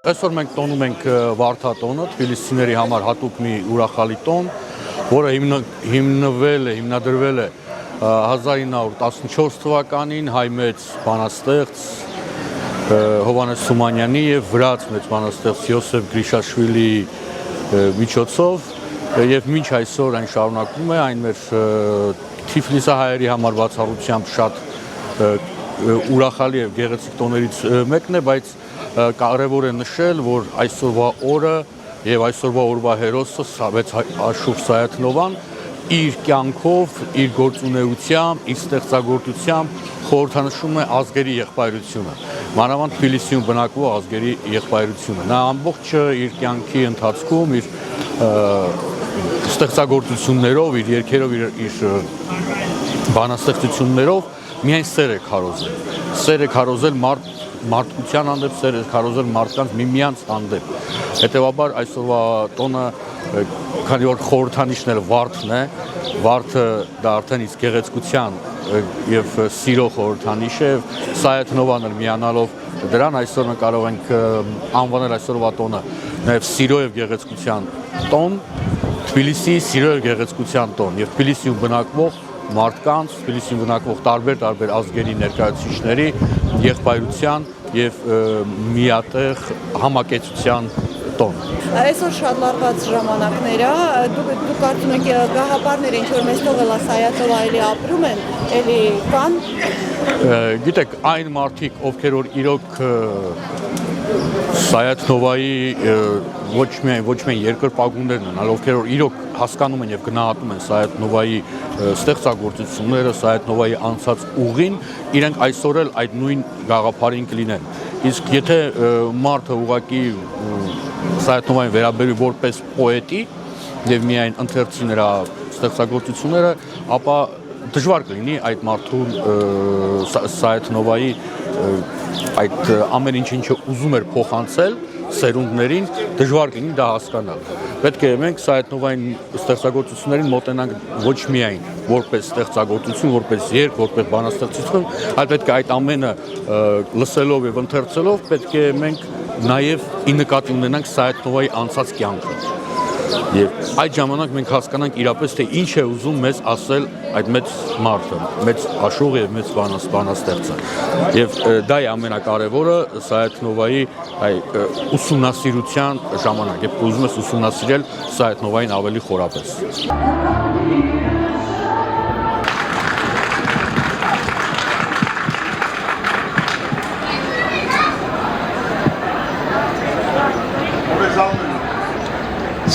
Այսօր մենք տոնում ենք Վարդատոնը, թբիլիսցիների համար հատուկ մի ուրախալի տոն, որը հիմնադրվել է 1914 թվականին հայ մեծ բանաստեղծ Հովհաննես Թումանյանի եւ վրաց մեծ բանաստեղծ Յոսեֆ Գրիշաշվիլիի միջոցով եւ մինչ այսօր այն շարունակվում է, այն մեր Թիֆլիսահայերի համար բացառությամբ շատ ուրախալի եւ գեղեցիկ տոներից մեկն է, բայց կարևոր է նշել, որ այսօրվա օրը եւ այսօրվա օրվա հերոսը Աշուղ Սայաթնովան իր կյանքով, իր գործունեությամբ, իր ստեղծագործությամբ խորհրդանշում է ազգերի եղբայրությունը, մանավանդ Թբիլիսիում բնակվող ազգերի եղբայրությունը։ Նա ամբողջ իր կյանքի ընթացքում իր ստեղծագործություններով, իր երգերով, իր բանաստեղծություններով միայն սեր է քարոզել։ Սեր է քարոզել մարդկության հանդեպ, սեր է քարոզել մարդկանց միմյանց հանդեպ։ Հետևաբար այսօրվա տոնը, քանի որ խորհրդանիշն էլ Վարդն է, Վարդը դա արդեն իսկ գեղեցկության եւ սիրո խորհրդանիշ է, Սայաթնովան միանալով դրան այսօր մենք կարող ենք անվանել այսօրվա տոնը նաեւ սիրո եւ գեղեցկության տոն, Թբիլիսիի սիրո եւ գեղեցկության տոն եւ Թբիլիսիում բնակվող մարդկանց, Թբիլիսիում բնակվող տարբեր ազգերի ներկայացուցիչների եղբայրության եւ միատեղ համակեցության տոն։ Այսօր շատ լարված ժամանակներ է, դուք կարծում եք գաղափարները ինչ որ մեզ թողել է Սայաթնովը էլի ապրում են, էլի կան։ Գիտեք, այն մարդիկ, ովքեր որ իրոք Սայաթնովայի ոչ միայն երկրպագուներն են, այլ ովքեր որ իրոք հասկանում են եւ գնահատում են Սայաթնովայի ստեղծագործությունները, Սայաթնովայի անցած ուղին, իրենք այսօր էլ այդ նույն գաղափարին կլինեն։ Իսկ եթե մարդը ուղղակի Սայաթնովային վերաբերվի որպես պոետի եւ միայն ընթերցի նրա ստեղծագործությունները, ապա դժվար կլինի այդ մարդուն Սայաթնովայի այդ ամեն ինչը ուզում էր փոխանցել սերունդներին, դժվար կլինի դա հասկանալ։ Պետք է մենք Սայաթնովային ստեղծագործություններին մոտենանք ոչ միայն որպես ստեղծագործություն, որպես երգ, որպես բանաստեղծություն, այլ պետք է այդ ամենը լսելով եւ ընթերցելով պետք է մենք նաեւ ի նկատի ունենանք Սայաթնովայի անցած կյանքը։ Եվ այդ ժամանակ մենք հասկանանք իրապես թե ինչ է ուզում մեզ ասել այդ մեծ մարդը, մեծ աշուղը եւ մեծ բանաստեղծը։ Եվ դա է ամենակարևորը Սայաթնովայի ուսումնասիրության ժամանակ, երբ ուզում ես ուսումնասիրել Սայաթնովային ավելի խորապես։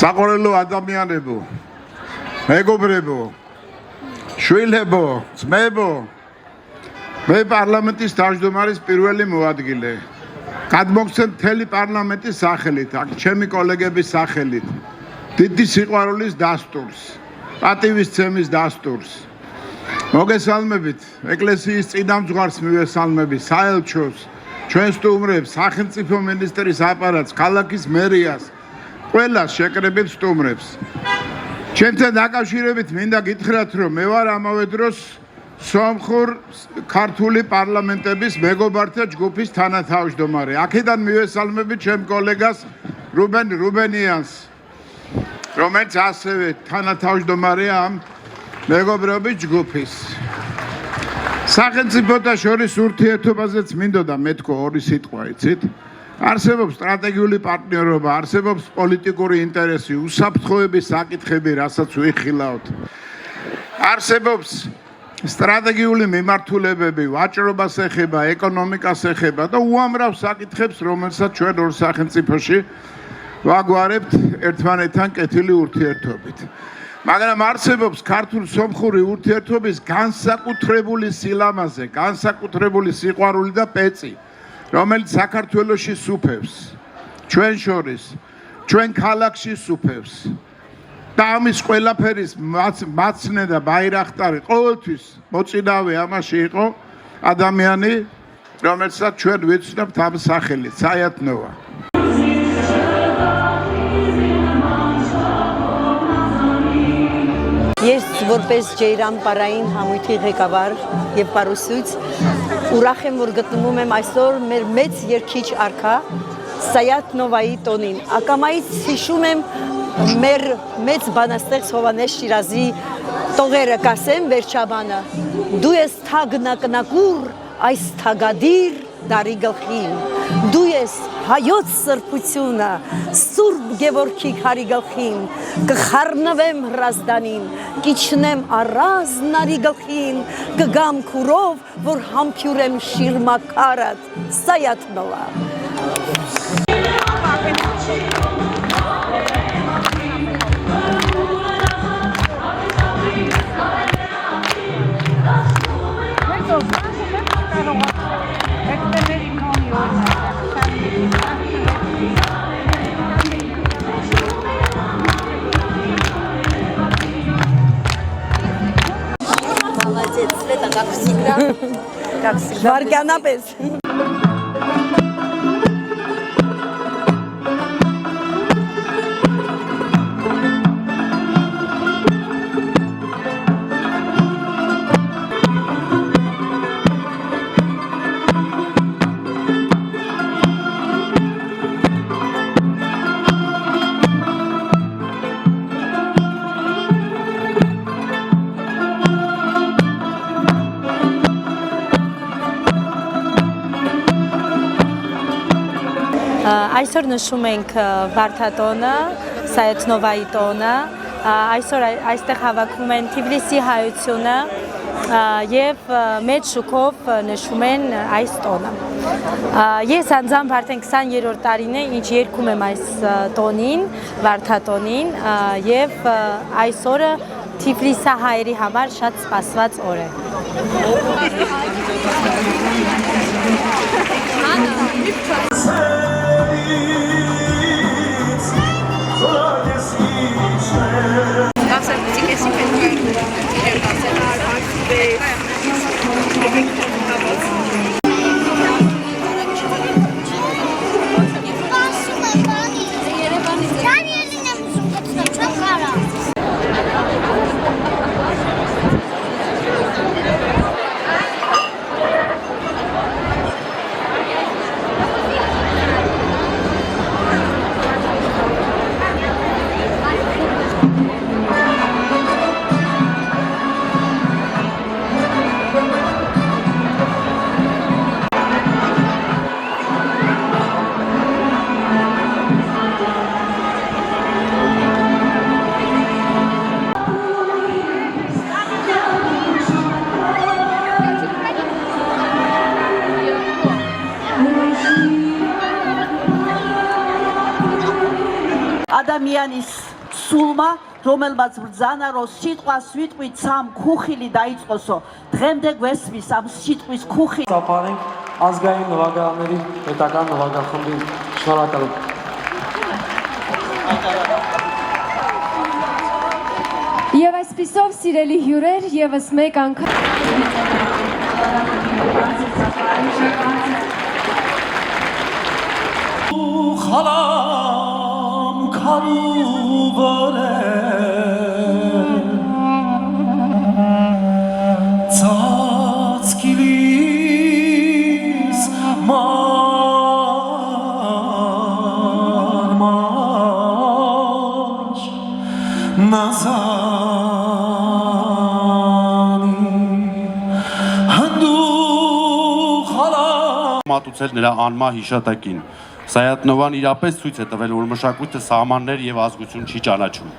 Սակորելու ադամյանեբո, մեգոբրեբո, շույլեբո, ծմեբո, մեր պարլամենտիս տաշդոմարիս պիրուելի մուադգիլ է, կադմոգցեն թելի պարլամենտի սախելիտ, չեմի կոլեգեբի սախելիտ, դիտի սիղվարոլիս դաստուրս, պատիվիս ծեմիս դաստուրս, մոգեսալմեբիտ, էկլեսիիս ծիդամ ձուղարս միվեսալմեբի, սայել չոս, չոեն ստումրեբ, սախնցիպո մինիստրիս ապարած, կալակիս մերիաս, Ყველას შეკრებით სტუმრებს. Ჩემთან დაკავშირებით მინდა გითხრათ, რომ მე ვარ ამავე დროს სომხურ ქართული პარლამენტების მეგობართა ჯგუფის თანათავმჯდომარე. აქედან მივესალმები ჩემ კოლეგას რუბენ რუბენიანს, რომელიც ასევე თანათავმჯდომარეა ამ მეგობრობის ჯგუფის. სახელმწიფოთა შორის ურთიერთობაზეც მინდოდა მეთქვა ორი სიტყვა, იცით? არსებობს სტრატეგიული პარტნიორობა, არსებობს პოლიტიკური ინტერესი, უსაფრთხოების საკითხები, რასაც ვიხილავთ. არსებობს სტრატეგიული მიმართულებები, ვაჭრობას ეხება, ეკონომიკას ეხება და უამრავ საკითხებს, რომელსაც ჩვენ ორ სახელმწიფოში ვაგვარებთ ერთმანეთთან კეთილი ურთიერთობით. მაგრამ არსებობს ქართულ-სომხური ურთიერთობის განსაკუთრებული სილამაზე, განსაკუთრებული სიყვარული და პეწი. რომელიც საქართველოში სუფევს, ჩვენ შორის, ჩვენ ქალაქში სუფევს. და ამის ყველაფერის მაცნე და ბაირახტარი ყოველთვის მოწინავე ამაში იყო ადამიანი, რომელსაც ჩვენ ვიცნობთ ამ სახელით, Սայաթնովա. Ես որպես Ջեյրան պարային համույթի ղեկավար եւ պարուսույց ուրախ եմ, որ գտնվում եմ այսօր մեր մեծ երգիչ արքա Սայաթ-Նովայի տոնին։ Ակամայից հիշում եմ մեր մեծ բանաստեղծ Հովհաննես Շիրազի տողերը կասեմ վերջաբանը։ Դու ես թագնակնակուր այս թագադիր դարի գլխին։ Դու ես հայոց սրբությունը Սուրբ Գևորգի քարի գլխին, կխառնվեմ հրազդանին, կիջնեմ առանց նարի գլխին, կգամ քուրով, որ համբյուրեմ շիրմակարդ, Սայաթ-Նովա։ Как всегда. Варганапес. Այսօր նշում ենք Վարդատոնը, Սայաթ-Նովայի տոնը, այսօր այստեղ հավաքվում են Թիֆլիսի հայությունը եւ մեծ շուկով նշում են այս տոնը։ Ես անձամբ արդեն 20-րդ տարին է, ինչ երգում եմ այս տոնին, Վարդատոնին եւ այս օրը Թիֆլիսահայերի համար շատ սպասված օր է։ ადამიანის სულმა, რომელმაც ბრძანა რომ სიტყვა სიტყვით სამ ქუხილი დაიწყოსო, დღემდე გვესმის ამ სიტყვის ქუხი. Սապարենք ազգային նվագարանների պետական նվագախմբի շնորհակալություն։ Եվ այսպիսով սիրելի հյուրեր, եւս մեկ անգամ մատուցել նրա անմահ հիշատակին։ Սայաթ-Նովան իրապես ցույց է տվել, որ մշակույթը սահմաններ եւ ազգություն չի ճանաչում։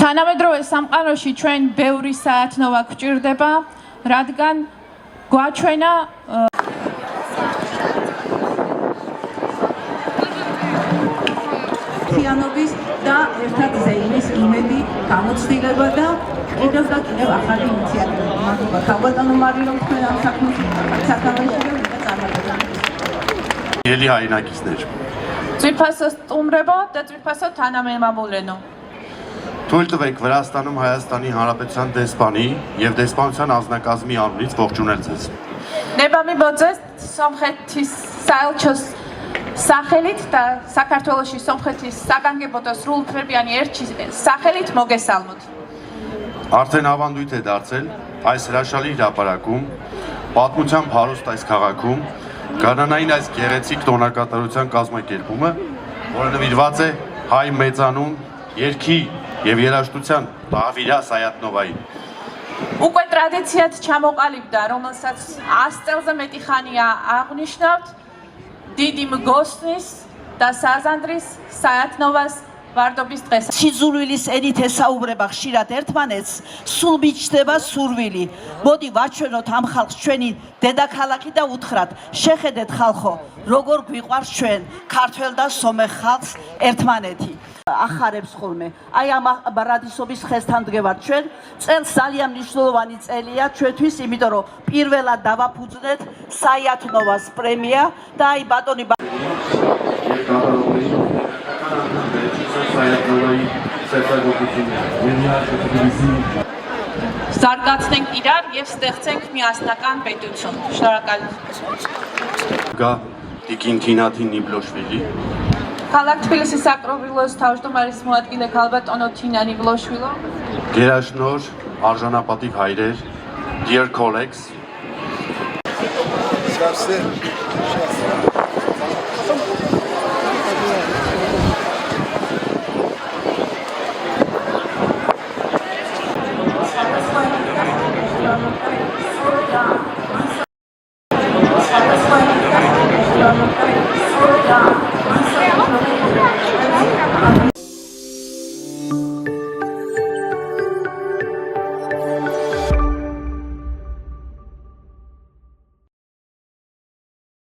Თანამედროვე სამყაროში ჩვენ ბევრი საათნოვა გვჭირდება, რადგან გვაჩვენა ფიანობის და ერთად ზეიმის იმედი გამოცდილება და კიდევ და კიდევ ახალი ინიციატივები. მადლობა ქალბატონო მარილომ თქვენ ამ საქმეს საქმეში და წარმატებულად. Ելի հայրենակիցներ։ Ձիրփասը ստումրება და ձիրփասը თანამემამულენო։ Թույլ տվեք Վրաստանում Հայաստանի Հանրապետության դեսպանի եւ դեսպանության անձնակազմի անունից ողջունել ձեզ։ ნება მიბოძეს სომხეთის საელჩოს სახელით და საქართველოში სომხეთის საგანგებო და სრულუფლებიანი ერთის სახელით მოგესალმოთ։ Արդեն ավանդույթ է դարձել այս հրաշալի հրապարակում, պատմությամբ հարուստ այս քաղաքում Գարնանային այս գեղեցիկ տոնակատարության կազմակերպումը, որը նվիրված է հայ մեծանուն երգի եւ երաժշտության Բաղավիրա Սայաթնովային։ Უკვე ტრადიციად ჩამოყალიბდა, რომელსაც 100 წელზე მეტი ხანია აღნიშნავთ დიდი მგოსნის და საზანდრის საათნოვას ვარდობის დღეს. სიძულვილის ენით ესაუბრება ხშირად ერთმანეთს, სულ მიჩნდება სურვილი. მოდი ვაჩვენოთ ამ ხალხს ჩვენი დედაქალაქი და უთხრათ, შეხედეთ ხალხო, როგორ გვიყვარს ჩვენ, ქართველ და სომეხ ხალხს ერთმანეთი. ახარებს ხოლმე. აი ამ ბარადისობის ხესთან დგევართ ჩვენ. წელს ძალიან მნიშვნელოვანი წელია ჩვენთვის, იმიტომ რომ პირველად დავაფუძნეთ საიათნოვას პრემია და აი ბატონი զարգացնենք իրար եւ ստեղծենք միասնական պետություն։ Շնորհակալություն։ Գա Տիկին Թինաթի Նիբլոշվիլի Ქალაქ თბილისის აკრობილოს თავმჯდომარის მოადგილე ქალბატონო თინა ნიბლოშვილო, Գերաշնոր, արժանապատիվ հայրեր, dear colleagues,